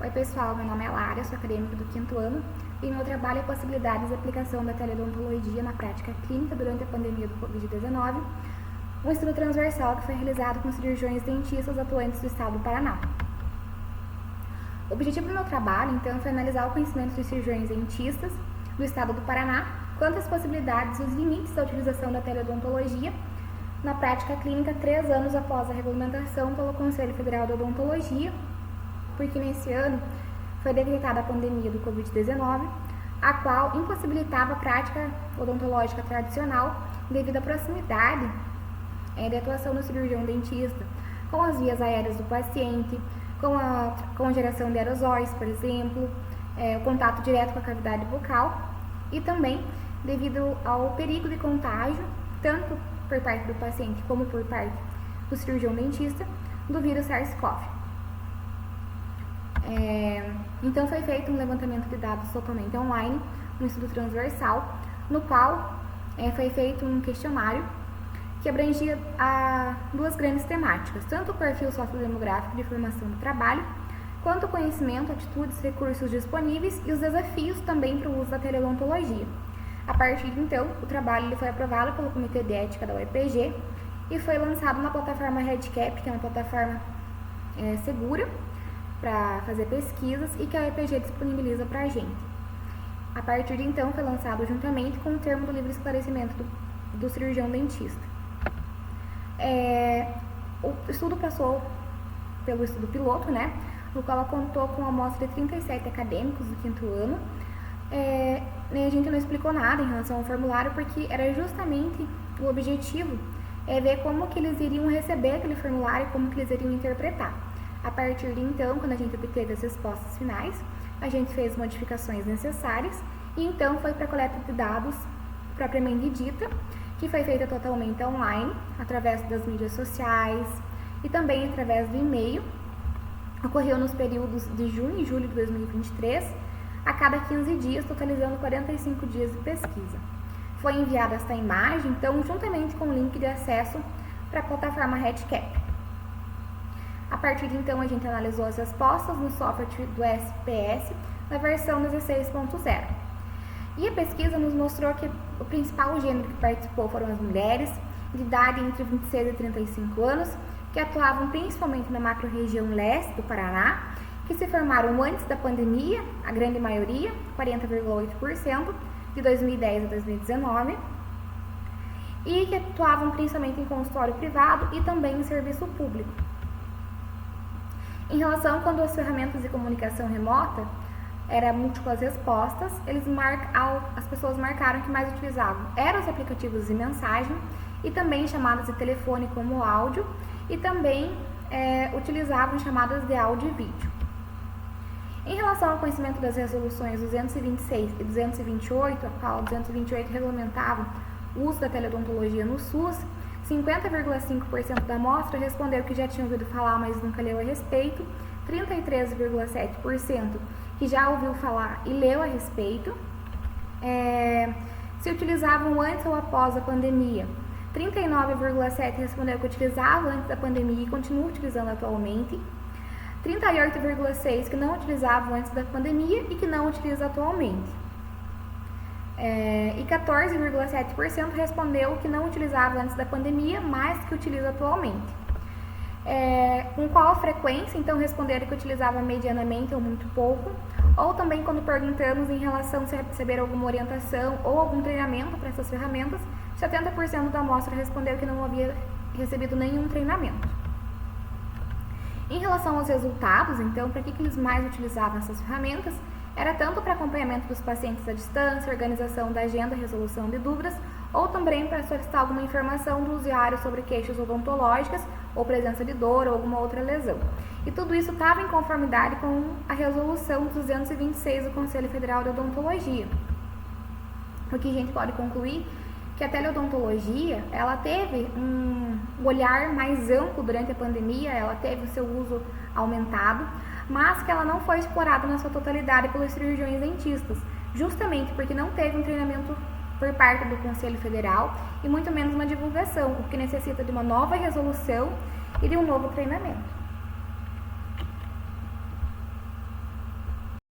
Oi pessoal, meu nome é Lara, sou acadêmica do 5º ano e meu trabalho é possibilidades de aplicação da teleodontologia na prática clínica durante a pandemia do Covid-19, um estudo transversal que foi realizado com cirurgiões dentistas atuantes do estado do Paraná. O objetivo do meu trabalho, então, foi analisar o conhecimento dos cirurgiões dentistas do estado do Paraná quanto às possibilidades e os limites da utilização da teleodontologia na prática clínica 3 anos após a regulamentação pelo Conselho Federal de Odontologia, porque nesse ano foi decretada a pandemia do Covid-19, a qual impossibilitava a prática odontológica tradicional devido à proximidade de atuação do cirurgião dentista com as vias aéreas do paciente, com a geração de aerosóis, por exemplo, o contato direto com a cavidade bucal e também devido ao perigo de contágio, tanto por parte do paciente como por parte do cirurgião dentista, do vírus SARS-CoV. Então foi feito um levantamento de dados totalmente online, um estudo transversal, no qual foi feito um questionário que abrangia duas grandes temáticas, tanto o perfil sociodemográfico de formação do trabalho, quanto o conhecimento, atitudes, recursos disponíveis e os desafios também para o uso da teleodontologia. A partir de então, o trabalho foi aprovado pelo Comitê de Ética da UEPG e foi lançado na plataforma RedCap, que é uma plataforma segura para fazer pesquisas e que a UEPG disponibiliza para a gente. A partir de então, foi lançado juntamente com o termo do livre esclarecimento do cirurgião dentista. O estudo passou pelo estudo piloto, no qual ela contou com uma amostra de 37 acadêmicos do 5º ano. A gente não explicou nada em relação ao formulário, porque era justamente o objetivo ver como que eles iriam receber aquele formulário e como que eles iriam interpretar. A partir de então, quando a gente obteve as respostas finais, a gente fez modificações necessárias e então foi para a coleta de dados propriamente dita, que foi feita totalmente online, através das mídias sociais e também através do e-mail. Ocorreu nos períodos de junho e julho de 2023, a cada 15 dias, totalizando 45 dias de pesquisa. Foi enviada esta imagem, então, juntamente com o link de acesso para a plataforma RedCap. A partir de então, a gente analisou as respostas no software do SPS na versão 16.0. E a pesquisa nos mostrou que o principal gênero que participou foram as mulheres, de idade entre 26 e 35 anos, que atuavam principalmente na macro-região leste do Paraná, que se formaram antes da pandemia, a grande maioria, 40,8%, de 2010 a 2019, e que atuavam principalmente em consultório privado e também em serviço público. Em relação quando as ferramentas de comunicação remota eram múltiplas respostas, as pessoas marcaram que mais utilizavam eram os aplicativos de mensagem e também chamadas de telefone como áudio e também utilizavam chamadas de áudio e vídeo. Em relação ao conhecimento das resoluções 226 e 228, a qual 228 regulamentava o uso da teleodontologia no SUS, 50,5% da amostra respondeu que já tinha ouvido falar, mas nunca leu a respeito, 33,7% que já ouviu falar e leu a respeito, se utilizavam antes ou após a pandemia. 39,7% respondeu que utilizava antes da pandemia e continua utilizando atualmente. 38,6% que não utilizavam antes da pandemia e que não utiliza atualmente. E 14,7% respondeu que não utilizava antes da pandemia, mas que utiliza atualmente. Com qual frequência, então, responderam que utilizava medianamente ou muito pouco, ou também quando perguntamos em relação a receber alguma orientação ou algum treinamento para essas ferramentas, 70% da amostra respondeu que não havia recebido nenhum treinamento. Em relação aos resultados, então, para que eles mais utilizavam essas ferramentas? Era tanto para acompanhamento dos pacientes à distância, organização da agenda, resolução de dúvidas, ou também para solicitar alguma informação do usuário sobre queixas odontológicas, ou presença de dor, ou alguma outra lesão. E tudo isso estava em conformidade com a resolução 226 do Conselho Federal de Odontologia. O que a gente pode concluir que a teleodontologia, ela teve um olhar mais amplo durante a pandemia, ela teve o seu uso aumentado, mas que ela não foi explorada na sua totalidade pelos cirurgiões dentistas, justamente porque não teve um treinamento por parte do Conselho Federal e muito menos uma divulgação, o que necessita de uma nova resolução e de um novo treinamento.